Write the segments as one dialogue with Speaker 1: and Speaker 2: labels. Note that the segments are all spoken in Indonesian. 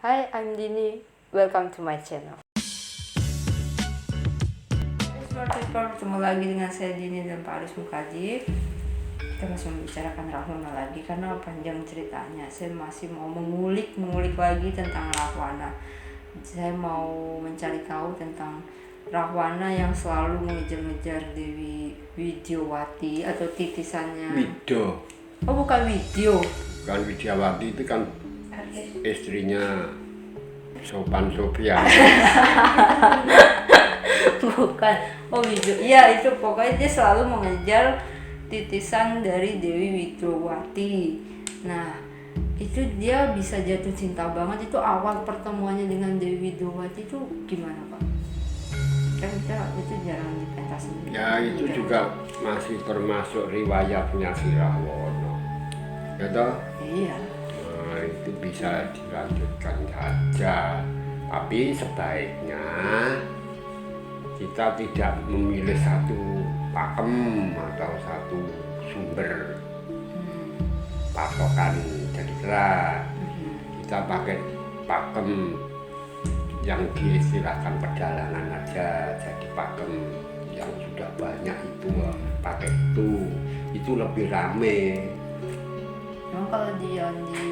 Speaker 1: Hi, I'm Dini. Welcome to my channel. Smart People, bertemu lagi dengan saya Dini dan Pak Aris Mukadib. Kita masih membicarakan Rahwana lagi karena panjang ceritanya. Saya masih mau mengulik lagi tentang Rahwana. Saya mau mencari tahu tentang Rahwana yang selalu mengejar-ngejar Dewi Widyawati atau titisannya.
Speaker 2: Wido.
Speaker 1: Oh, bukan Widyo.
Speaker 2: Kan Widyawati itu kan istrinya Sopan Sofyan.
Speaker 1: Bukan. Oh, Widyo. Iya, itu pokoknya dia selalu mengejar titisan dari Dewi Widyawati. Nah, itu dia bisa jatuh cinta banget. Itu awal pertemuannya dengan Dewi Widyawati itu gimana, Pak? Kan kita itu jarang dipentasin.
Speaker 2: Ya itu juga masih termasuk riwayatnya si Rahwana. Ya toh?
Speaker 1: Iya.
Speaker 2: Nah, itu bisa dilanjutkan saja. Tapi sebaiknya kita tidak memilih satu pakem atau satu sumber patokan cerita. Kita pakai pakem yang diistilahkan perjalanan aja, jadi pakem yang sudah banyak itu pakai itu lebih rame.
Speaker 1: Emang kalau di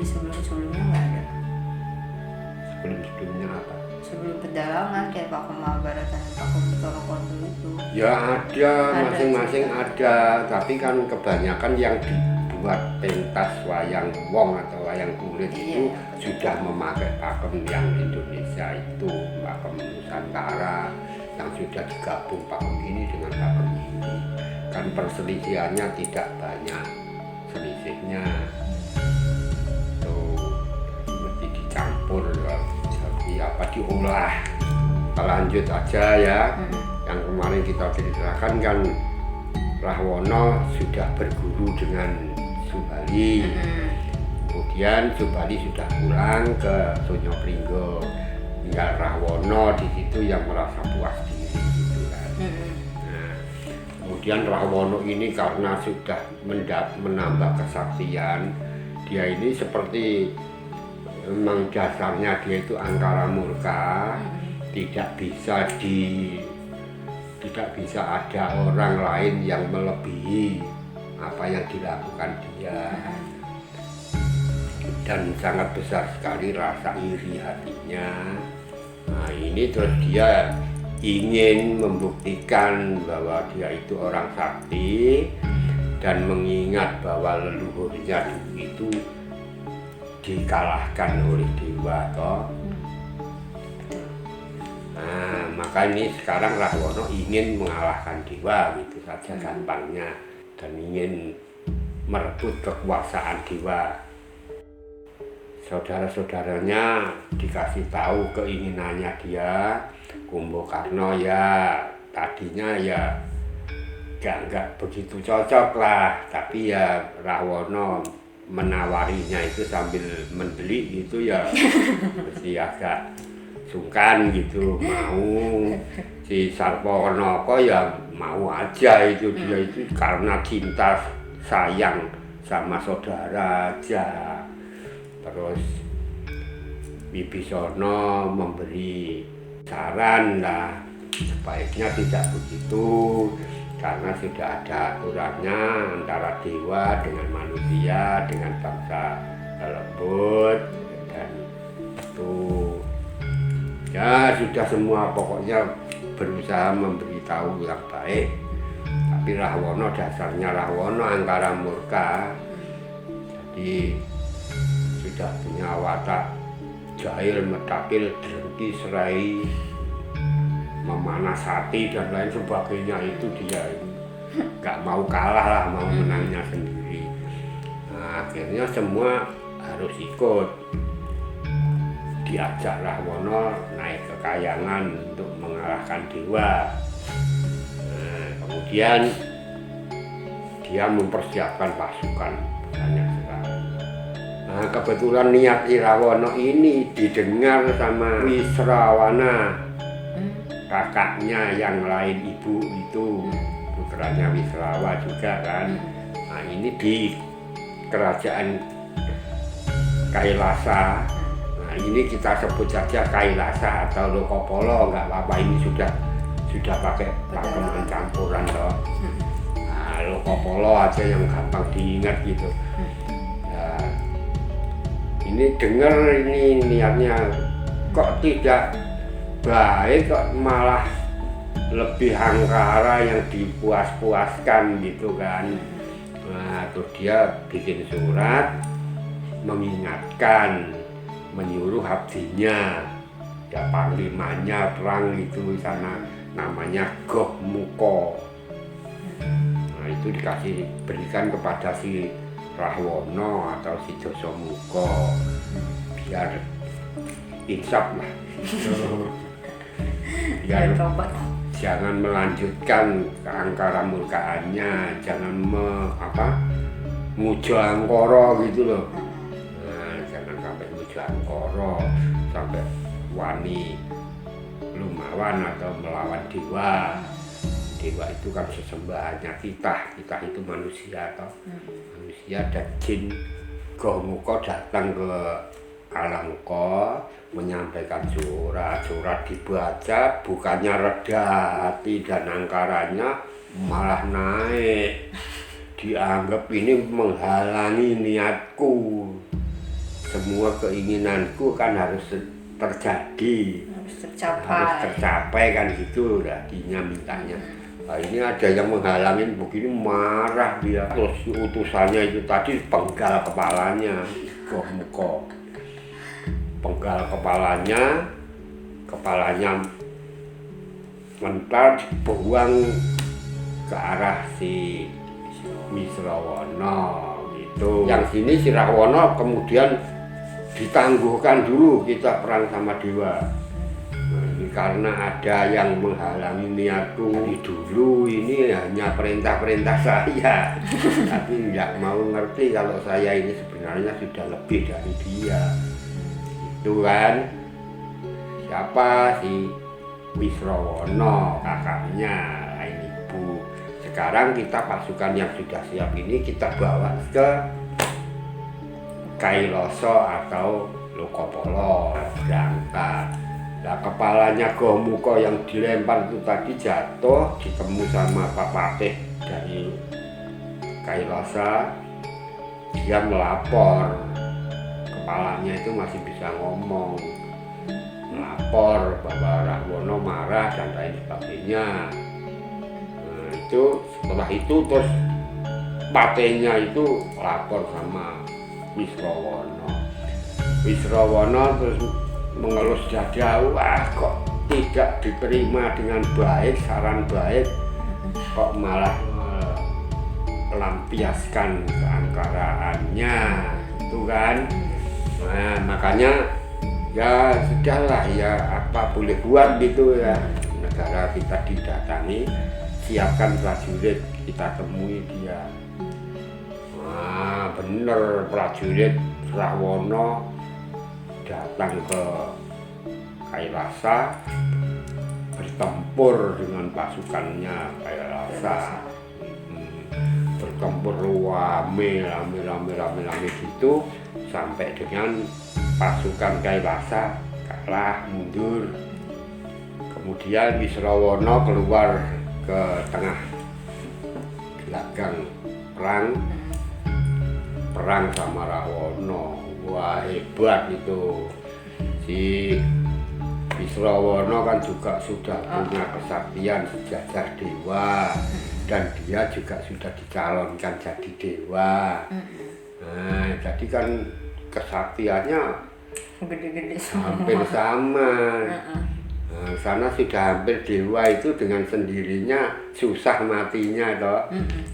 Speaker 1: sebelum-sebelumnya nggak ada?
Speaker 2: Sebelum-sebelumnya apa?
Speaker 1: Sebelum pedalangan kayak Pakem Mahabharata dan Pakem Torokondo itu.
Speaker 2: Ya ada, masing-masing ada, tapi kan kebanyakan yang dibuat pentas wayang wong atau wayang kulit itu sudah memakai pakem yang Indonesia itu, pakem Nusantara yang sudah digabung pakem ini dengan pakem ini. Kan perselisihannya tidak banyak selisihnya. Mesti dicampur jadi apa diolah. Kita lanjut aja ya. Yang kemarin kita ceritakan kan Rahwana sudah berguru dengan Subali. Kemudian Subali sudah pulang ke Sonyopringgo. Tinggal Rahwana di situ yang merasa puas diri gitu kan. Nah, kemudian Rahwana ini karena sudah menambah kesaktian, dia ini seperti memang dasarnya dia itu angkara murka, tidak bisa ada orang lain yang melebihi apa yang dilakukan dia, dan sangat besar sekali rasa iri hatinya. Nah ini terus dia ingin membuktikan bahwa dia itu orang sakti dan mengingat bahwa leluhurnya itu dikalahkan oleh dewa toh. Nah, maka ini sekarang Rahwana ingin mengalahkan dewa gitu saja gampangnya, dan ingin merebut kekuasaan dewa. Saudara-saudaranya dikasih tahu keinginannya dia. Kumbakarna ya tadinya ya nggak begitu cocok lah, tapi ya Rahwana menawarinya itu sambil mendeli gitu ya mesti agak sungkan gitu, mau. Si Sarpakenaka ya mau aja itu, dia itu karena cinta sayang sama saudara aja. Terus Wibisana memberi saran lah sebaiknya tidak begitu, karena sudah ada aturannya antara dewa dengan manusia, dengan bangsa lembut, dan itu ya sudah semua pokoknya berusaha memberitahu yang baik. Tapi Rahwana dasarnya Rahwana angkara murka, jadi sudah punya watak jahil, metakil, drengki, serai, memanas hati dan lain sebagainya. Itu dia nggak mau kalah lah, mau menangnya sendiri. Nah, akhirnya semua harus ikut, diajak Rahwana naik ke Kayangan untuk mengalahkan dewa. Nah, kemudian dia mempersiapkan pasukan banyak sekali. Nah, kebetulan niat Rahwana ini didengar sama Wisrawana, kakaknya yang lain ibu itu, putranya Wisrawa juga kan. Nah ini di kerajaan Kailasa. Nah Nah, ini kita sebut saja Kailasa atau Lokopolo, nggak apa-apa, ini sudah pakai pakeman campuran loh. Nah, Lokopolo aja yang gampang diingat gitu. Ya, ini dengar ini niatnya kok tidak baik, kok malah lebih angkara yang dipuas-puaskan gitu kan. Nah, terus dia bikin surat mengingatkan, menyuruh abdinya, ya panglimanya perang itu sana namanya Goh Muko. Nah, itu berikan kepada si Rahwono atau si Josomuko biar insaf lah. Biar jangan melanjutkan keangkara murkaannya, jangan mujo angkara gitu loh. Nah, jangan sampai mujo angkara, sampai wani lumawan atau melawan dewa. Dewa itu kan sesembahannya kita itu manusia toh. Manusia dan jin. Goh Muko datang ke Alangko menyampaikan surat dibaca, bukannya reda hati dan angkaranya malah naik. Dianggap ini menghalangi niatku, semua keinginanku kan harus terjadi, harus tercapai kan gitu tadinya mintanya. Nah, ini ada yang menghalangin begini, marah dia. Terus utusannya itu tadi penggal kepalanya Goh Muko, penggal kepalanya mental dibuang ke arah si Wisrawana gitu. Yang sini si Rahwana kemudian ditangguhkan dulu, kita perang sama dewa. Nah, ini karena ada yang menghalangi niatku. Ini dulu ini hanya perintah-perintah saya, tapi nggak mau ngerti kalau saya ini sebenarnya sudah lebih dari dia. Itu kan siapa si Wisrawana, kakaknya ini ibu. Sekarang kita pasukan yang sudah siap ini kita bawa ke Kailasa atau Lokopolo, berangkat. Nah, kepalanya Goh Muko yang dilempar itu tadi jatuh, ditemu sama Pak Patih dari Kailasa. Dia melapor, kepalanya itu masih bisa ngomong, melapor bahwa Rahwono marah dan lain sebagainya. Nah, itu setelah itu terus patihnya itu lapor sama Wisrawana terus mengelus dada, wah kok tidak diterima dengan baik, saran baik, kok malah melampiaskan keangkaraannya itu kan. Nah, makanya ya sudahlah, ya apa boleh buat gitu ya. Negara kita didatangi, siapkan prajurit, kita temui dia. Nah, bener, prajurit Rahwono datang ke Kailasa bertempur dengan pasukannya Kailasa. Bertempur rame gitu sampai dengan pasukan Kailasa kalah, mundur. Kemudian Wisrawana keluar ke tengah gelanggang perang sama Rahwono. Wah, hebat itu. Si Wisrawana kan juga sudah punya kesaktian sejajar dewa, dan dia juga sudah dicalonkan jadi dewa. Nah, jadi kan kesaktiannya
Speaker 1: gede-gede
Speaker 2: hampir sama. Nah, sana sudah hampir dewa itu dengan sendirinya susah matinya toh.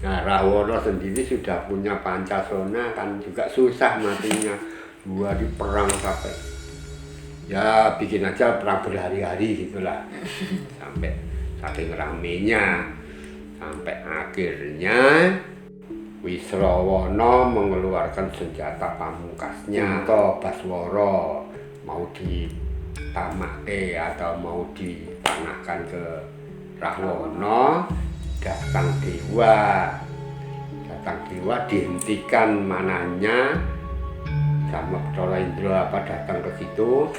Speaker 2: Nah, Rahwono sendiri sudah punya Pancasona kan juga susah matinya. Dua di perang sampai ya bikin aja perang berhari-hari gitulah. Sampai saking ramenya, sampai akhirnya Wisrawana mengeluarkan senjata pamungkasnya atau Baswara, mau ditamake atau mau dipanahkan ke Rahwono. Datang dewa dihentikan manahnya, sama Bathara Indra datang ke situ,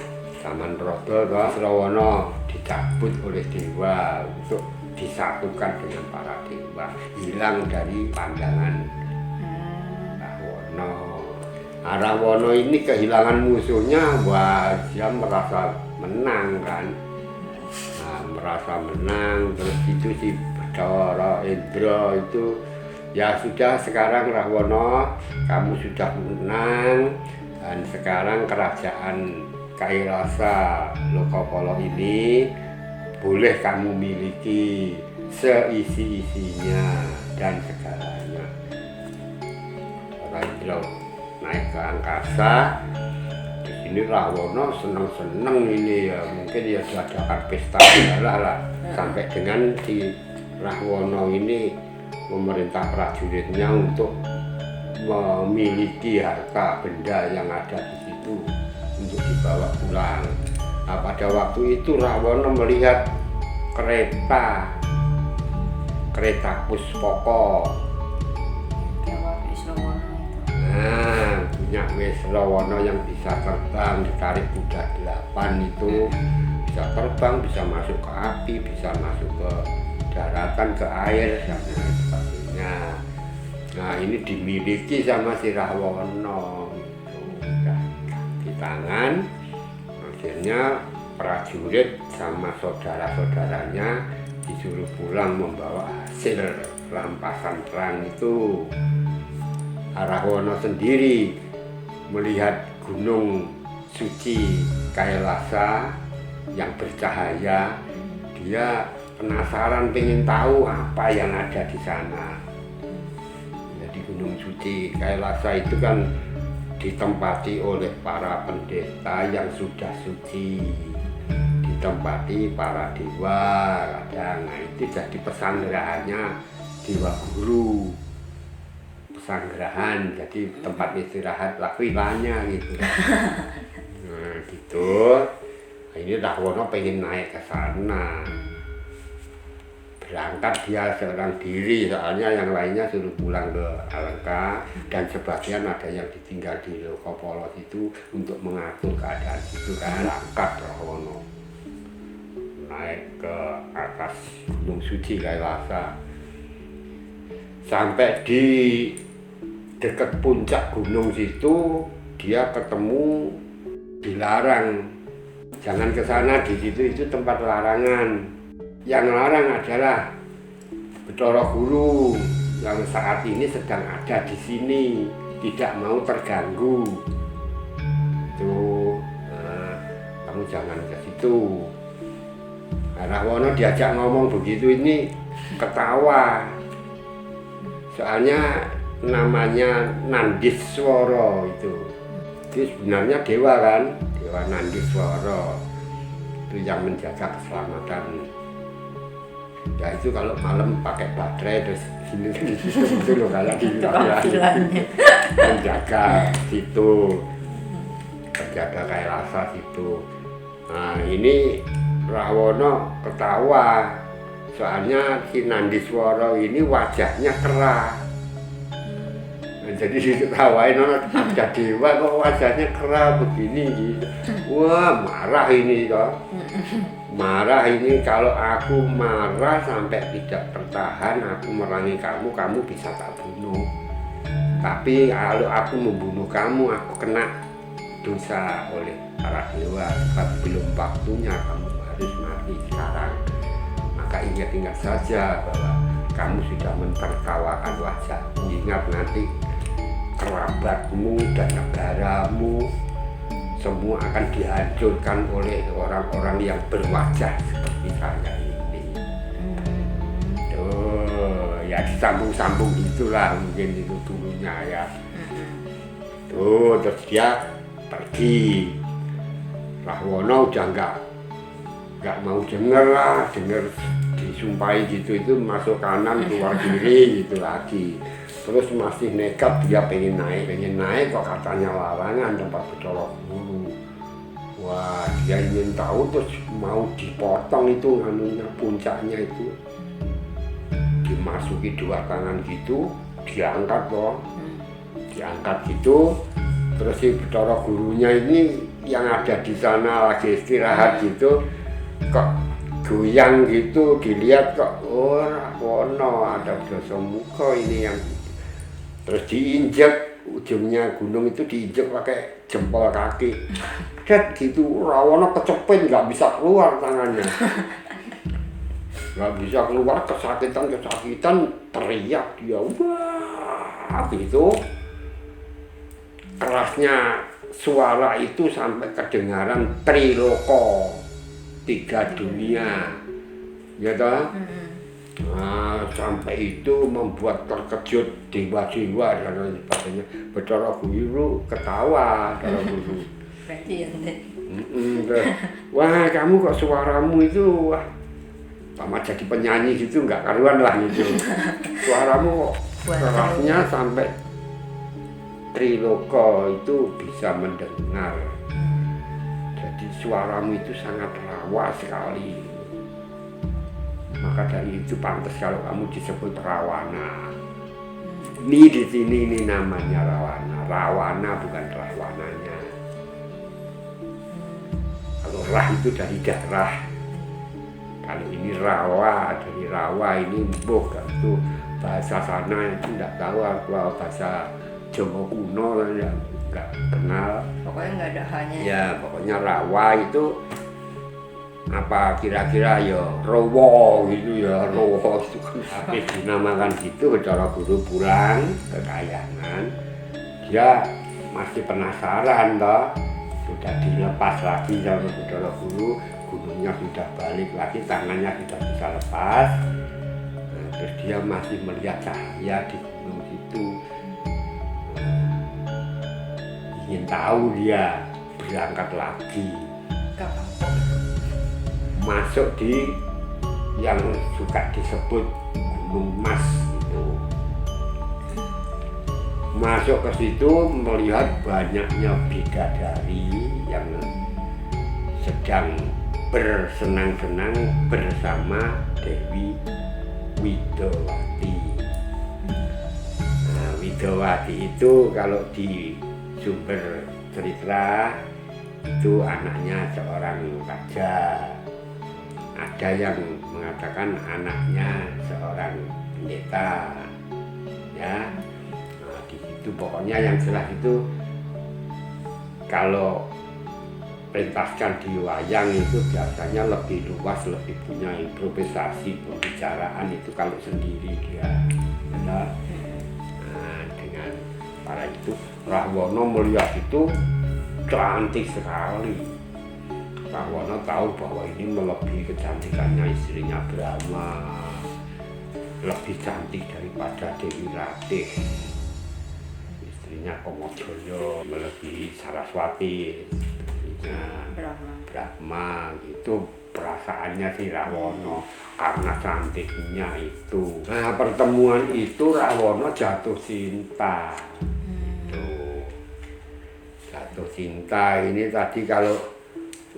Speaker 2: zaman Rodo Rawono dicabut oleh dewa untuk disatukan dengan para dewa, hilang dari pandangan Rahwana. Rahwana ini kehilangan musuhnya, wah dia merasa menang kan, merasa menang. Terus itu si Bathara Indra itu, ya sudah sekarang Rahwana kamu sudah menang, dan sekarang kerajaan Kailasa Lokapala ini boleh kamu miliki seisi-isinya dan segalanya. Indra naik ke angkasa. Di sini Rahwana seneng-seneng ini ya, mungkin ya diadakan pesta lah sampai dengan si Rahwana ini memerintah prajuritnya untuk memiliki harta benda yang ada di situ untuk dibawa pulang. Nah, pada waktu itu Rahwana melihat kereta Puspaka. Punya Wisrawana yang bisa terbang, ditarik kuda 8 itu bisa terbang, bisa masuk ke api, bisa masuk ke daratan, ke air dan sebagainya. Nah ini dimiliki sama si Rahwana gitu. Di tangan, akhirnya prajurit sama saudara-saudaranya disuruh pulang membawa hasil rampasan perang itu. Rahwana sendiri melihat gunung suci Kailasa yang bercahaya, dia penasaran, pengen tahu apa yang ada di sana. Jadi gunung suci Kailasa itu kan ditempati oleh para pendeta yang sudah suci, ditempati para dewa kadang. Nah, itu jadi pesanggerahannya Dewa Guru, pesanggerahan, jadi tempat istirahat lakwilanya gitu. Nah gitu. Nah, ini Rahwana pengen naik ke sana. Berangkat dia seorang diri, soalnya yang lainnya suruh pulang ke Alengka, dan sebagian ada yang ditinggal di Lokapala itu untuk mengatur keadaan itu kan. Berangkat Rahwana naik ke atas gunung suci Kailasa. Sampai di dekat puncak gunung situ dia ketemu dilarang, jangan ke sana, di situ itu tempat larangan. Yang larang adalah Bathara Guru yang saat ini sedang ada di sini, tidak mau terganggu. Itu kamu jangan ke situ. Nah, Rahwana diajak ngomong begitu ini ketawa. Soalnya namanya Nandiswara itu sebenarnya dewa kan, dewa Nandiswara itu yang menjaga keselamatan. Ya itu kalau malam pakai baterai terus sini itu loh, kayak di menjaga situ, menjaga Kailasa situ. Nah ini Rahwana ketawa, soalnya si Nandiswara ini wajahnya kerah. Jadi diketawain, ada dewa kok wajahnya kerah begini gitu. Wah marah ini toh. Marah ini, kalau aku marah sampai tidak tertahan, aku merangi kamu, kamu bisa tak bunuh. Tapi kalau aku membunuh kamu, aku kena dosa oleh para dewa. Sebab belum waktunya kamu harus mati sekarang. Maka ingat-ingat saja bahwa kamu sudah mentertawakan wajahku. Ingat nanti kerabatmu dan negaramu semua akan dihancurkan oleh orang-orang yang berwajah seperti saya ini. Tuh, ya disambung-sambung itulah mungkin itu dulunya ya. Tuh, terus dia pergi. Rahwana udah nggak mau denger disumpahi gitu, itu masuk kanan keluar kiri gitu lagi. Terus masih nekat, dia pengen naik kok katanya larangan tempat Bathara Guru. Wah dia ingin tahu, terus mau dipotong itu anunya, puncaknya itu dimasuki 2 tangan gitu, diangkat loh, diangkat gitu Terus si Bathara Gurunya ini yang ada di sana lagi istirahat gitu, kok goyang gitu, dilihat kok Rahwana ada Dasamuka ini yang terus diinjek, ujungnya gunung itu diinjek pakai jempol kaki. Cet gitu, Rahwana kecepin nggak bisa keluar tangannya. Nggak bisa keluar, kesakitan teriak dia, wah gitu. Kerasnya suara itu sampai kedengaran Triloko, 3 dunia, ya toh. Nah, sampai itu membuat terkejut dewa-dewa dan lain sebagainya. Bathara Guru ketawa, Bathara Guru.
Speaker 1: Berarti ente.
Speaker 2: Wah, kamu kok suaramu itu wah, sama jadi penyanyi gitu nggak karuan lah gitu. Suaramu kok kerasnya sampai Triloko itu bisa mendengar. Jadi suaramu itu sangat rawa sekali. Maka dari itu pantas kalau kamu disebut Rawana. Ini di sini ini namanya Rawana. Rawana bukan Rahwananya. Kalau Rah itu dari darah. Kalau ini Rawa, dari Rawa ini mbuh itu bahasa sana itu tidak tahu apa bahasa Jawa kuno ya nggak kenal.
Speaker 1: Pokoknya nggak ada hanya.
Speaker 2: Ya pokoknya Rawa itu apa kira-kira ya Rowo gitu ya, Rowo itu kan habis dinamakan gitu. Bathara Guru pulang ke Kahyangan, dia masih penasaran toh, sudah dilepas lagi sama Bathara Guru, gunungnya sudah balik lagi, tangannya sudah bisa lepas. Nah, terus dia masih melihat cahaya di gunung itu. Ingin tahu dia berangkat lagi. Masuk di yang suka disebut Gunung Mas itu. Masuk ke situ melihat banyaknya bidadari yang sedang bersenang-senang bersama Dewi Widowati. Nah, Widowati itu kalau di sumber cerita itu anaknya seorang raja. Ada yang mengatakan anaknya seorang pendeta, ya. Nah, di situ pokoknya yang jelas itu kalau pentaskan di wayang itu biasanya lebih luas, lebih punya improvisasi pembicaraan itu kalau sendiri dia. Ya. Nah, dengan para itu Rahwana melihat itu cantik sekali. Rahwana tahu bahwa ini melebihi kecantikannya istrinya Brahma, lebih cantik daripada Dewi Ratih, istrinya Komodaya, melebihi Saraswati, istrinya Brahma. Itu perasaannya si Rahwana karena cantiknya itu. Nah, pertemuan itu Rahwana jatuh cinta. Jatuh cinta ini tadi kalau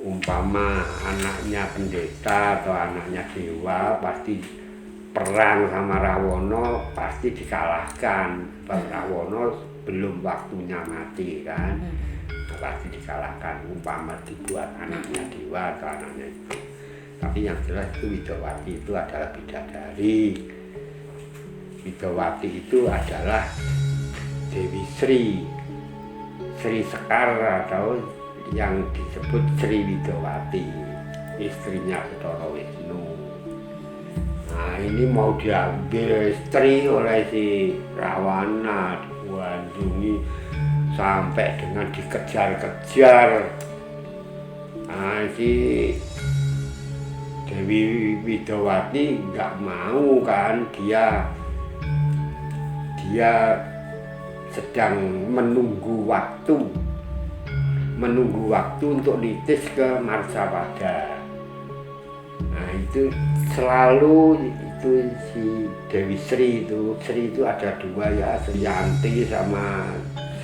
Speaker 2: umpama anaknya pendeta atau anaknya dewa pasti perang sama Rahwana pasti dikalahkan. Rahwana belum waktunya mati kan, pasti dikalahkan umpama dibuat anaknya dewa atau anaknya itu. Tapi yang jelas itu Widowati itu adalah bidadari. Widowati itu adalah Dewi Sri Sekar atau yang disebut Sri Widowati, istrinya Bathara Wisnu. Nah, ini mau diambil istri oleh si Rawana, dibuandungi sampai dengan dikejar-kejar. Nah, si Dewi Widowati nggak mau kan, dia sedang menunggu waktu untuk nitis ke Marsapada. Nah, itu selalu itu si Dewi Sri itu ada dua ya, Sri Yanti sama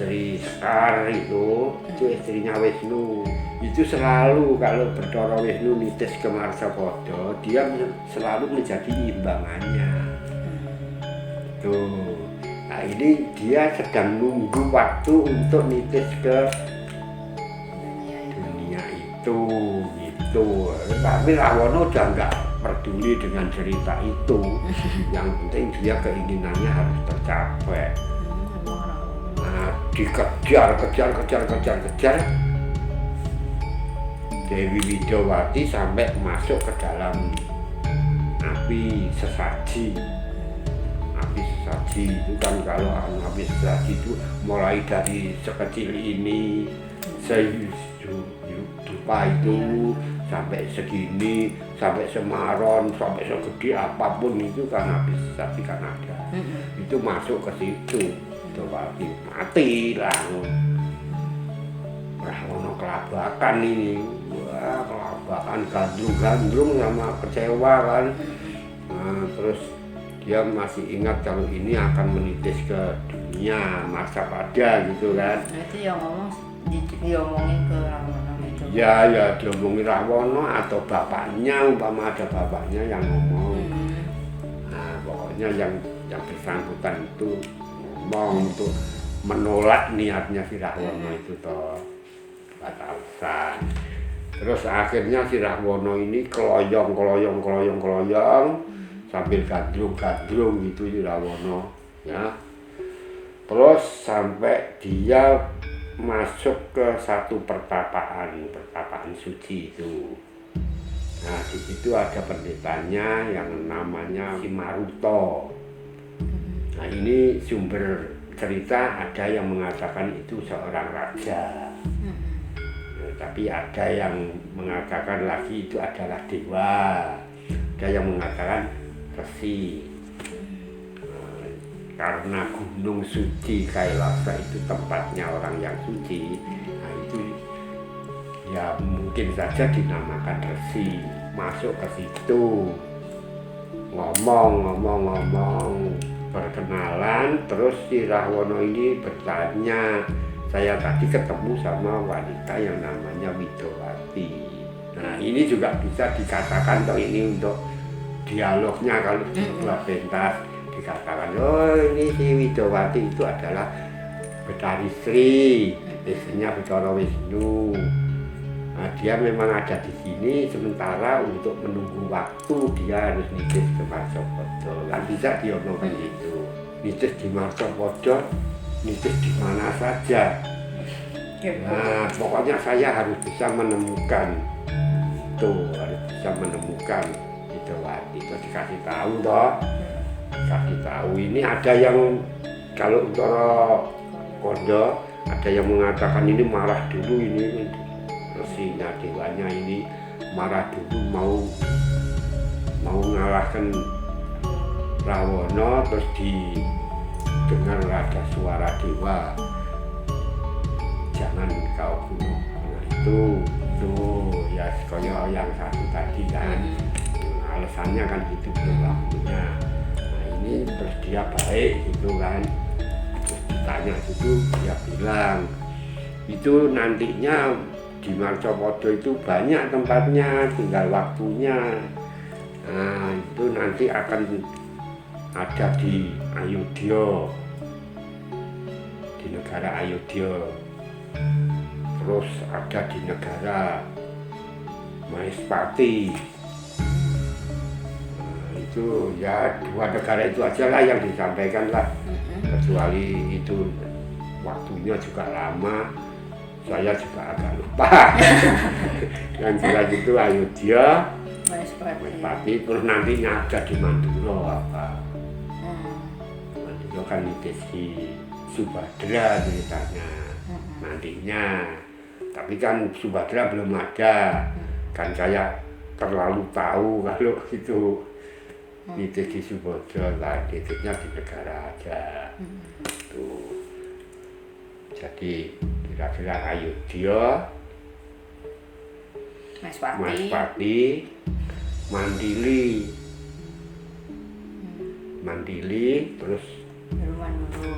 Speaker 2: Sri Sekar itu istrinya Wisnu. Itu selalu kalau Bathara Wisnu nitis ke Marsapada, dia selalu menjadi imbangannya. Tuh. Nah, Nah ini dia sedang nunggu waktu untuk nitis ke dunia itu gitu. Tapi Rawono udah nggak peduli dengan cerita itu. Yang penting dia keinginannya harus tercapai. Nah dikejar. Dewi Widowati sampai masuk ke dalam api sesaji. Api sesaji itu kan kalau api sesaji itu mulai dari sekecil ini sejupa itu sampai segini, sampai semaron, sampai segede apapun itu kan api sesaji kan ada. Itu masuk ke situ, Widowati mati langsung. Rawono kelabakan ini, wah kelabakan gandrung sama kecewa kan. Nah, terus dia masih ingat kalau ini akan menitis ke dunia Masapada gitu kan.
Speaker 1: Nah, itu yang diomongin ke Rawono itu.
Speaker 2: Ya diomongin Rawono atau bapaknya, umpama ada bapaknya yang ngomong. Nah pokoknya yang bersangkutan itu ngomong untuk menolak niatnya si Rawono itu toh. Batasan. Terus akhirnya si Rahwono ini keloyong sambil gandrung gitu si Rahwono ya. Terus sampai dia masuk ke satu pertapaan suci itu. Nah di situ ada pendetanya yang namanya si Maruto. Nah ini sumber cerita ada yang mengatakan itu seorang raja. Tapi ada yang mengatakan lagi itu adalah dewa, ada yang mengatakan resi. Karena gunung suci Kailasa itu tempatnya orang yang suci, nah itu ya mungkin saja dinamakan resi. Masuk ke situ, ngomong, perkenalan, terus si Rahwono ini bertanya, saya tadi ketemu sama wanita yang namanya Widowati. Nah ini juga bisa dikatakan toh ini untuk dialognya kalau di dua pentas dikatakan oh ini si Widowati itu adalah Betari Sri, istrinya Bathara Wisnu. Nah dia memang ada di sini sementara untuk menunggu waktu dia harus nitis ke Masapada. Kan bisa diomongkan gitu. Nitis di Masapada, nitis di mana saja. Nah, pokoknya saya harus bisa menemukan itu, harus bisa menemukan Widowati. Itu dikasih tahu toh, dikasih tahu. Ini ada yang kalau untuk Kondo ada yang mengatakan ini marah dulu ini resinya dewanya ini marah dulu mau ngalahkan Rawono terus dengar ada suara dewa, jangan kau bunuh. Nah, itu ya kaya yang satu tadi kan. Alasannya kan itu belum waktunya. Nah ini terus dia baik gitu kan. Terus ditanya itu dia bilang itu nantinya di Masapada itu banyak tempatnya, tinggal waktunya. Nah itu nanti akan ada di Ayodhya, di negara Ayodhya, terus ada di negara Mahespati. Nah, itu ya dua negara itu aja lah yang disampaikan lah, kecuali itu waktunya juga lama, saya juga agak lupa. Yang jelas itu Ayodhya, Mahespati, terus nantinya ada di Mandura apa. Mandura kan nitis Subhadra ceritanya nantinya, tapi kan Subhadra belum ada, kan saya terlalu tahu kalau itu nitis di Subhadra lah, nitisnya di negara aja. Tuh. Jadi kira-kira Ayodhya, Mahespati, Mandili, terus Mandura.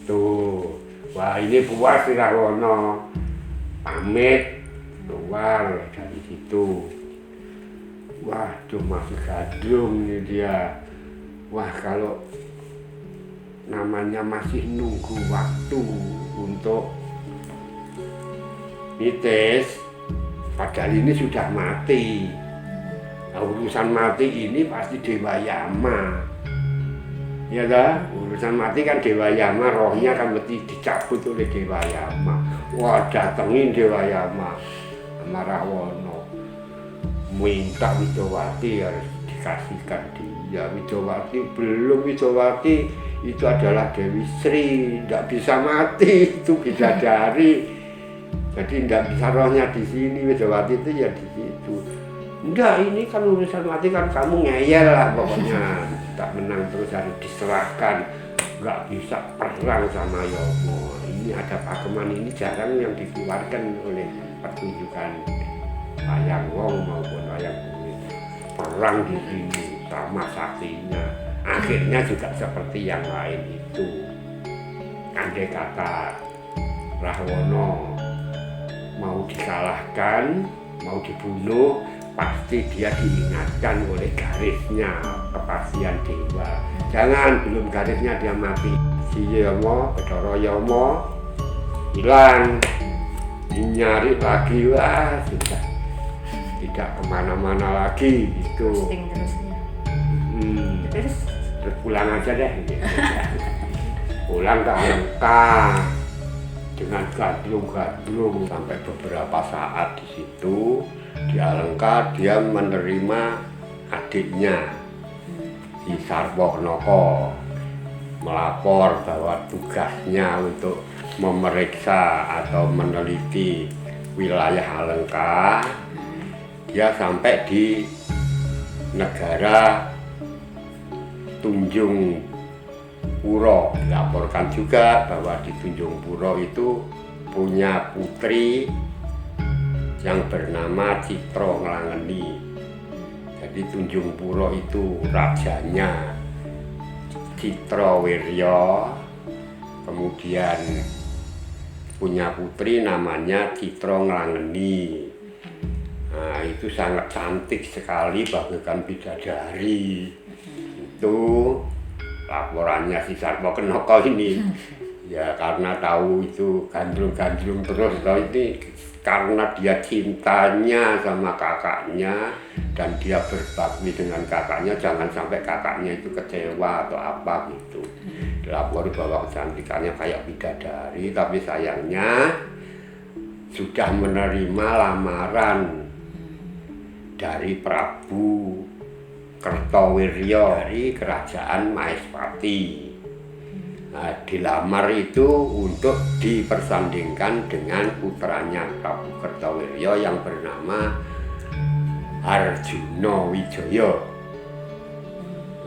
Speaker 2: Tuh, wah ini puas si Rahwono, pamit keluar dari situ. Wah, tuh masih gadung nih dia. Wah kalau namanya masih nunggu waktu untuk nitis, padahal ini sudah mati. Nah, urusan mati ini pasti Dewa Yama, ya dah. Urusan mati kan Dewa Yama, rohnya kan mesti dicabut oleh Dewa Yama. Wah, datengin Dewa Yama sama Rahwana, minta Widowati harus dikasihkan dia. Widowati belum, Widowati itu adalah Dewi Sri, tidak bisa mati, itu bidadari. Jadi tidak bisa rohnya di sini, Widowati itu ya di situ. Enggak, ini kan urusan mati kan kamu ngeyel lah pokoknya. Tak menang terus harus diserahkan. Enggak bisa perang sama Yomo. Ini ada pakeman ini jarang yang dikeluarkan oleh pertunjukan wayang wong maupun wayang kulit. Perang di sini sama saktinya. Akhirnya juga seperti yang lain itu. Andai kata Rahwana mau dikalahkan, mau dibunuh, pasti dia diingatkan oleh garisnya, kepastian dewa. Jangan belum garisnya dia mati. Si Yomo, Bathara Yama hilang, nyari lagi, wah sudah tidak kemana-mana lagi itu.
Speaker 1: Terus
Speaker 2: Terus pulang aja deh. Pulang ke Alengka dengan gadlung-gadlung sampai beberapa saat di situ. Di Alengka dia menerima adiknya si Sarwognaka melapor bahwa tugasnya untuk memeriksa atau meneliti wilayah Alengka. Dia sampai di negara Tunjung Puro. Dilaporkan juga bahwa di Tunjung Puro itu punya putri yang bernama Citra Nglangeni. Jadi Tunjung Puro itu rajanya Citrawirya, kemudian punya putri namanya Citra Nglangeni. Nah, itu sangat cantik sekali, bagaikan bidadari. Itu laporannya si Sarwognaka ini. Ya karena tahu itu gandrung-gandrung terus, ini karena dia cintanya sama kakaknya dan dia berbakti dengan kakaknya, jangan sampai kakaknya itu kecewa atau apa gitu. Dilapori bahwa kecantikannya kayak bidadari, tapi sayangnya sudah menerima lamaran dari Prabu Kertawirya dari kerajaan Maespati. Nah, dilamar itu untuk dipersandingkan dengan putranya Prabu Kertawirya yang bernama Arjuna Wijaya.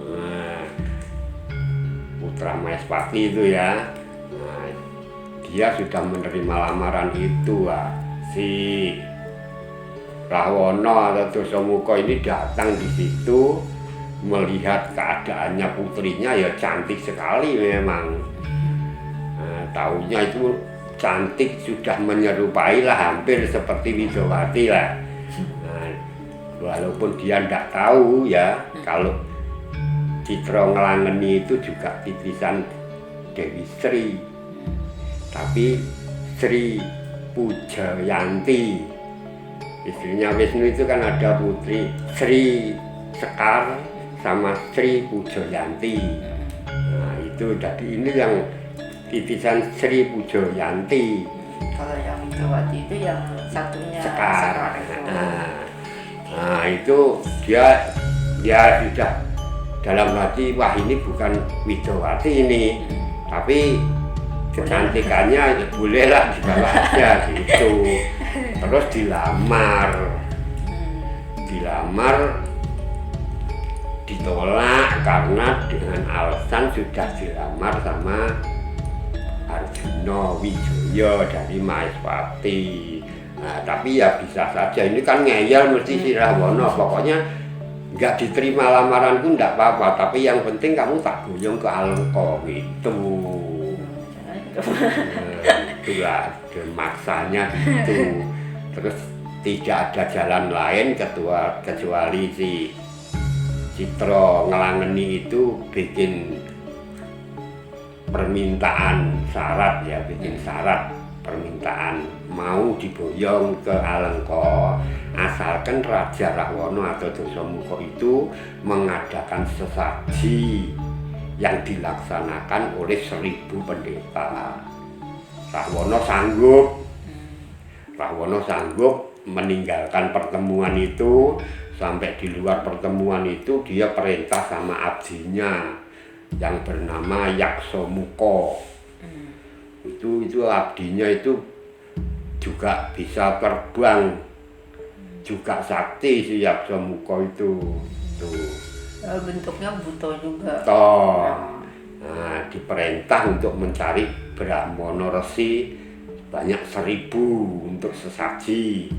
Speaker 2: Nah, putra Maespati itu ya. Nah, dia sudah menerima lamaran itu. Si Rahwana atau Dasamuka ini datang di situ melihat keadaannya putrinya, ya cantik sekali memang. Nah, taunya itu cantik sudah menyerupai lah, hampir seperti Widowati lah. Nah, walaupun dia tidak tahu ya kalau Citra Nglangeni itu juga titisan Dewi Sri, tapi Sri Pujayanti. Istrinya Wisnu itu kan ada putri Sri Sekar sama Sri Pujayanti. Nah itu jadi ini yang titisan Sri Pujayanti.
Speaker 1: Kalau yang Widowati itu yang satunya
Speaker 2: Sekar.
Speaker 1: itu.
Speaker 2: Nah itu dia sudah dalam hati, wah ini bukan Widowati ini, tapi kecantikannya ya bolehlah dibawa aja gitu. Terus dilamar ditolak karena dengan alasan sudah dilamar sama Arjuna Wijaya dari Maespati. Nah, tapi ya bisa saja ini kan ngeyel mesti si Rahwana, pokoknya nggak diterima lamaranku nggak apa-apa, tapi yang penting kamu tak guyung ke Alengka gitu. Itulah maksanya gitu. Terus tidak ada jalan lain kecuali si Citra Nglangeni itu bikin permintaan syarat ya, bikin syarat permintaan mau diboyong ke Alengka asalkan Raja Rahwana atau Dasamuka itu mengadakan sesaji yang dilaksanakan oleh 1000 pendeta. Rahwana sanggup meninggalkan pertemuan itu. Sampai di luar pertemuan itu dia perintah sama abdinya yang bernama Yaksomuka. Itu abdinya itu juga bisa terbang, juga sakti si Yaksomuka itu. Tuh.
Speaker 1: Bentuknya buto juga.
Speaker 2: Nah, diperintah untuk mencari Brahmana Resi banyak 1000 untuk sesaji.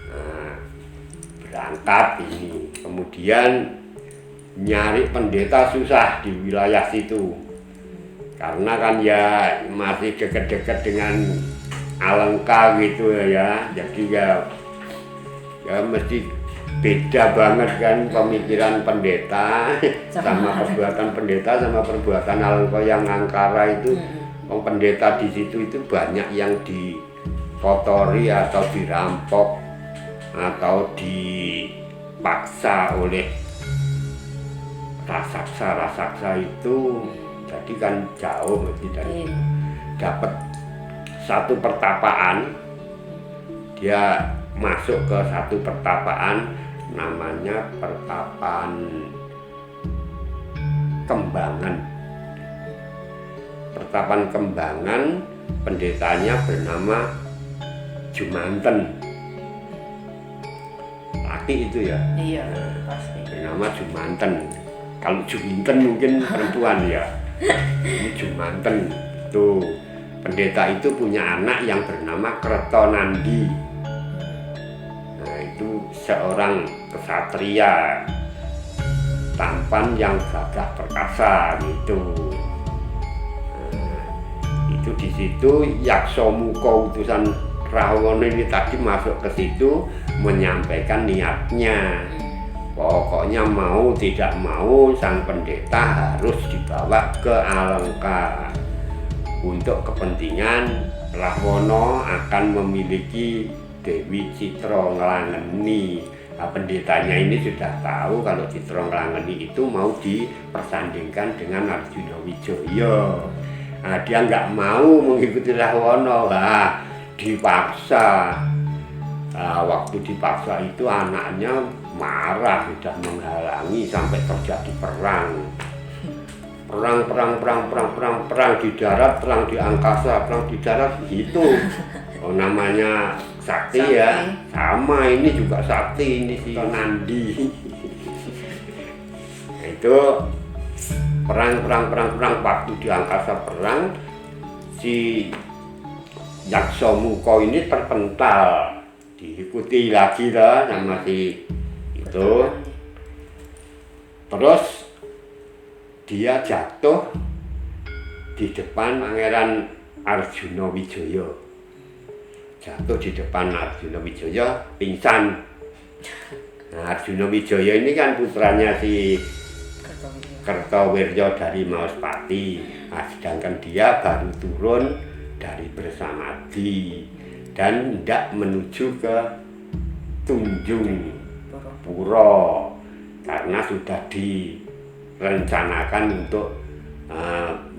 Speaker 2: Nah, berangkat ini, kemudian nyari pendeta susah di wilayah situ karena kan ya masih dekat-dekat dengan Alengka gitu ya, jadi ya mesti beda banget kan pemikiran pendeta sama perbuatan pendeta sama perbuatan Alengka yang angkara itu. Pendeta di situ itu banyak yang dikotori atau dirampok atau dipaksa oleh raksasa itu, jadi kan jauh dari dapat satu pertapaan. Dia masuk ke satu pertapaan namanya Pertapaan Kembangan. Pertapaan Kembangan, pendetanya bernama Jumanten. Laki itu ya?
Speaker 1: Iya, pasti.
Speaker 2: Bernama Jumanten. Kalau Juminten mungkin perempuan ya. Ini Jumanten. Tuh, pendeta itu punya anak yang bernama Kertonandi. Nah, itu seorang kesatria tampan yang gagah perkasa gitu. Nah, itu di situ Yaksomuka utusan Rahwana ini tadi masuk ke situ menyampaikan niatnya. Pokoknya mau tidak mau sang pendeta harus dibawa ke Alengka untuk kepentingan Rahwana akan memiliki Dewi Citra Nglangeni. Nah, pendetanya ini sudah tahu kalau Citra Nglangeni itu mau dipersandingkan dengan Arjuna Wijaya. Nah, dia nggak mau mengikuti Rahwana, dipaksa. Nah, waktu dipaksa itu anaknya marah, sudah menghalangi sampai terjadi perang di darat, perang di angkasa, perang di darat gitu. Oh, namanya sakti ya, sama ini juga sakti, ini si Nandi. Nah, itu perang waktu di angkasa perang, si Yaksomuka ini terpental, diikuti lagi lah sama si itu. Terus dia jatuh di depan Pangeran Arjuna Wijaya. Jatuh di depan Arjuna Wijaya, pingsan. Nah, Arjuna Wijaya ini kan putranya si Kertawirya dari Maospati. Nah, sedangkan dia baru turun dari Bersamadi dan hendak menuju ke Tunjung Pura karena sudah direncanakan untuk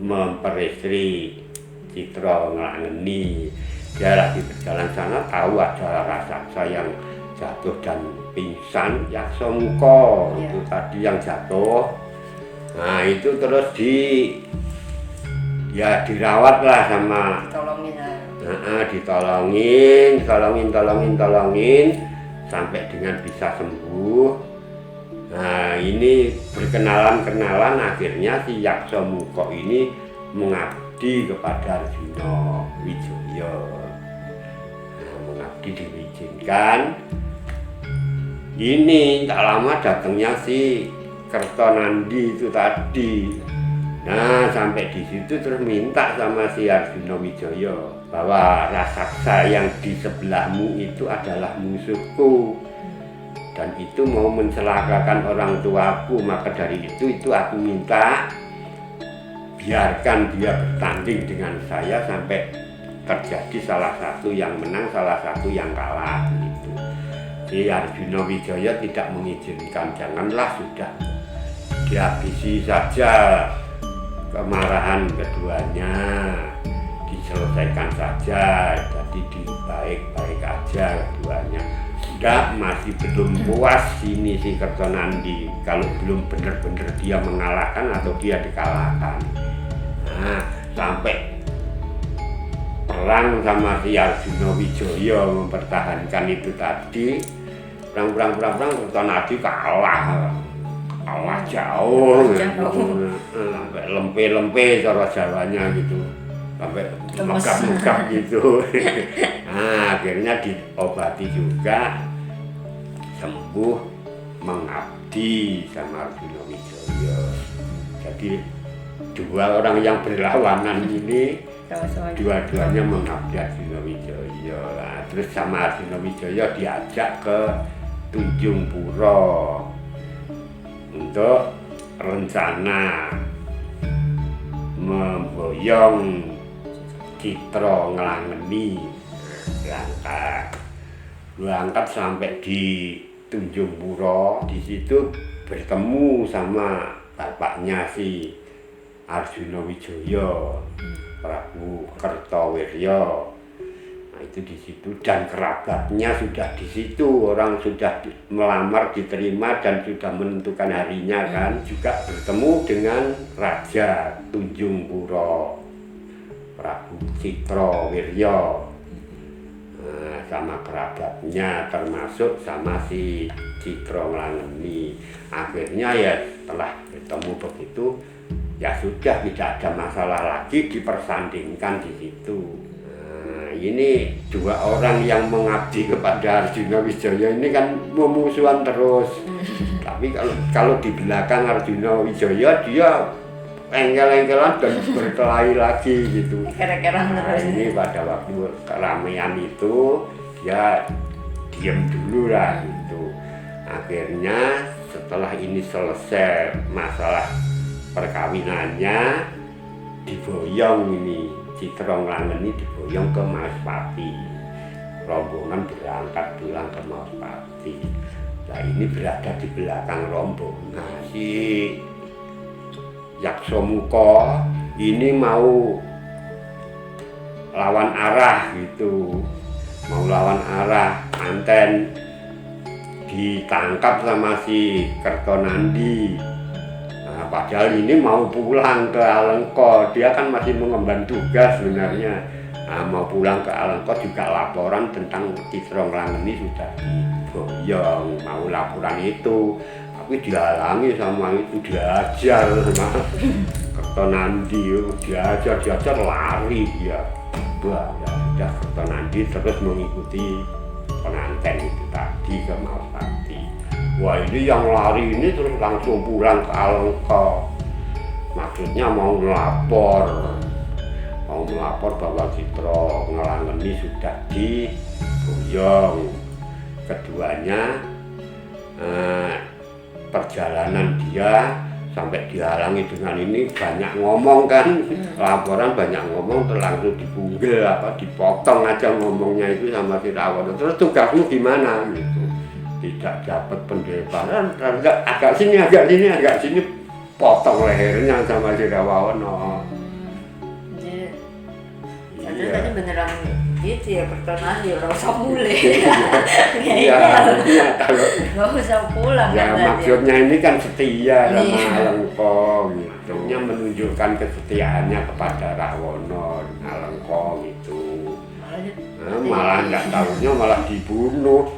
Speaker 2: memperistri Citra Nglangeni. Dia lagi berjalan sana, tahu ada raksasa yang jatuh dan pingsan, Yaksomuka itu tadi yang jatuh. Nah, itu terus dirawat lah sama ditolongin sampai dengan bisa sembuh. Nah, ini berkenalan akhirnya si Yaksomuka ini mengabdi kepada Arjuna Wijaya. Nah, mengabdi diizinkan. Ini tak lama datangnya si Kertonandi itu tadi. Nah, sampai di situ terus minta sama si Arjuna Wijaya bahwa raksasa yang di sebelahmu itu adalah musuhku dan itu mau mencelakakan orang tuaku, maka dari itu aku minta biarkan dia bertanding dengan saya sampai terjadi salah satu yang menang, salah satu yang kalah gitu. Si Arjuna Wijaya tidak mengizinkan, janganlah, sudah dihabisi saja kemarahan keduanya, diselesaikan saja, jadi baik-baik aja keduanya. Tidak, masih belum puas ini si Kertonandi kalau belum benar-benar dia mengalahkan atau dia dikalahkan. Nah, sampai perang sama si Arjuna Wijaya mempertahankan itu tadi, perang Kertonandi kalah jauh gitu. Sampai lempe cara Jawanya gitu, sampai megap gitu. Nah, akhirnya diobati juga, sembuh, mengabdi sama Arjuna Wijaya. Jadi dua orang yang berlawanan ini dua-duanya mengabdi Arjuna Wijaya. Nah, terus sama Arjuna Wijaya diajak ke Tunjung Pura untuk rencana memboyong Citra Nglangeni. berangkat sampai di Tunjung Pura. Di situ bertemu sama bapaknya si Arjuna Wijaya, Prabu Kertawirya. Nah, itu di situ, dan kerabatnya sudah di situ, orang sudah melamar, diterima dan sudah menentukan harinya kan. Juga bertemu dengan Raja Tunjung Pura, Prabu Citrawirya. Nah, sama kerabatnya, termasuk sama si Citra Nglangeni. Akhirnya ya setelah bertemu begitu, ya sudah tidak ada masalah lagi, dipersandingkan di situ. Nah, ini dua orang yang mengabdi kepada Arjuna Wijaya ini kan memusuhan terus. Tapi kalau di belakang Arjuna Wijaya dia engkel-engkelan dan berkelahi lagi gitu. Nah, ini pada waktu keramaian itu ya diam dulu lah gitu. Akhirnya setelah ini selesai masalah perkawinannya, diboyong ini Citra Nglangeni, diboyong ke Maespati. Rombongan berangkat pulang ke Maespati. Nah, ini berada di belakang rombongan. Si Yaksomuka ini mau lawan arah gitu, mau lawan arah, Anten ditangkap sama si Kertonandi. Nah, padahal ini mau pulang ke Alengka, dia kan masih mengemban tugas sebenarnya. Nah, mau pulang ke Alengka juga laporan tentang Citra Nglangeni sudah diboyong, mau laporan itu. Tapi dihalangi sama itu, diajar sama Kertonandi, diajar lari dia. Wah, ya sudah, Kertonandi terus mengikuti pengantin itu tadi ke Maespati. Wah, ini yang lari ini terus langsung pulang ke Alengka. Maksudnya mau melapor bahwa Citra Nglangeni sudah diboyong. Keduanya perjalanan dia sampai dihalangi dengan ini, banyak ngomong kan, laporan banyak ngomong, terus langsung dipunggil, dipotong aja ngomongnya itu sama si Rawana. Terus tugasmu gimana gitu, tidak dapat pendaftaran, agak sini, potong lehernya sama si Rawana.
Speaker 1: Jadi tadi beneran gitu ya, Kertonandi orang usah mulai.
Speaker 2: Iya, kalau
Speaker 1: nggak usah pulang
Speaker 2: ya
Speaker 1: kan
Speaker 2: maksudnya ini kan setia sama Alengka gitu, menunjukkan kesetiaannya kepada Rahwana Alengka gitu. Malah nggak tahunya malah dibunuh.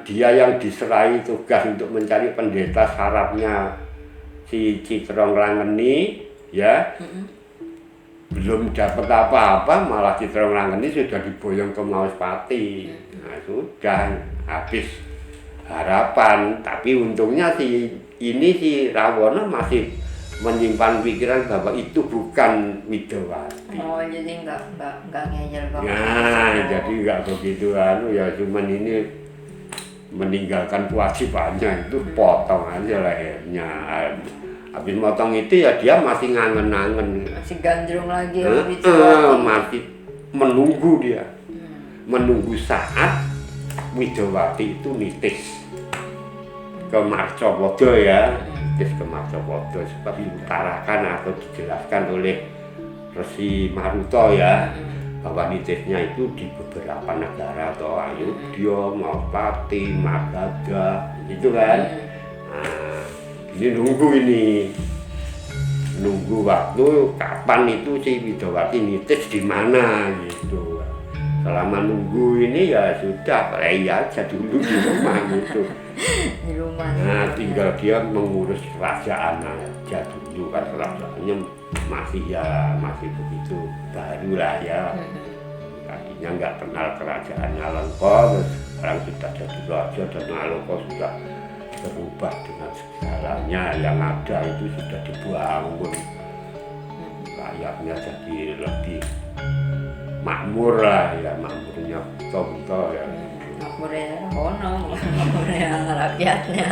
Speaker 2: Dia yang diserai tugas untuk mencari pendeta syaratnya si Citra Nglangeni ya. Belum dapat apa-apa, malah Citra Nglangeni sudah diboyong ke Maespati. Nah, sudah habis harapan. Tapi untungnya si Rawana masih menyimpan pikiran bahwa itu bukan Widawati.
Speaker 1: Oh, jadi nggak ngeyel banget.
Speaker 2: Nah, jadi nggak begitu ya, cuman ini meninggalkan kewajibannya itu, potong aja lehernya. habis motong itu ya dia masih ngangen-ngangen,
Speaker 1: masih gandrung lagi ya Widiawati.
Speaker 2: masih menunggu dia, menunggu saat Widiawati itu nitis ke Marcapada ya, nitis ke Marcapada sebab diutarakan atau dijelaskan oleh Resi Maruta ya, bahwa nitisnya itu di beberapa negara atau Ayodhya, Maupati, Magadha gitu kan. Nah, ini nunggu waktu kapan itu si Widiawati nitis di mana gitu. Selama nunggu ini ya sudah play aja dulu di rumah gitu.
Speaker 1: Di rumah.
Speaker 2: Nah, tinggal dia mengurus kerajaan aja dulu kan, kerajaannya masih begitu baru lah ya. Tadinya nggak kenal kerajaan Alengka, sekarang sudah jadi raja dan Alengka sudah berubah dengan segalanya yang ada itu sudah dibangun, rakyatnya jadi lebih makmur lah ya, makmurnya Buto ya.
Speaker 1: Makmurnya Rahwana, makmurnya rakyatnya.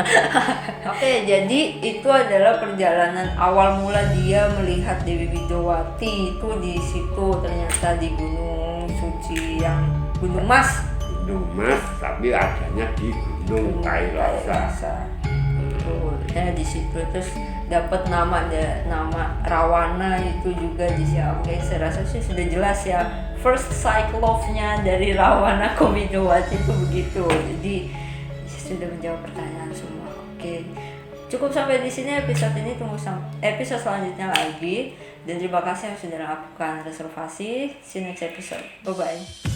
Speaker 1: Oke, jadi itu adalah perjalanan awal mula dia melihat Dewi Widiawati itu di situ, ternyata di Gunung Suci yang Gunung Mas.
Speaker 2: Gunung Mas, tapi adanya di Gunung Kailasa.
Speaker 1: Ya di situ terus dapat nama Rawana itu juga di situ. Oke, saya rasa sih sudah jelas ya. First sight love-nya dari Rawana ke Widiawati itu begitu. Jadi sudah menjawab pertanyaan semua. Oke. Cukup sampai di sini episode ini, tunggu episode selanjutnya lagi. Dan terima kasih yang sudah melakukan reservasi. See you next episode. Bye bye.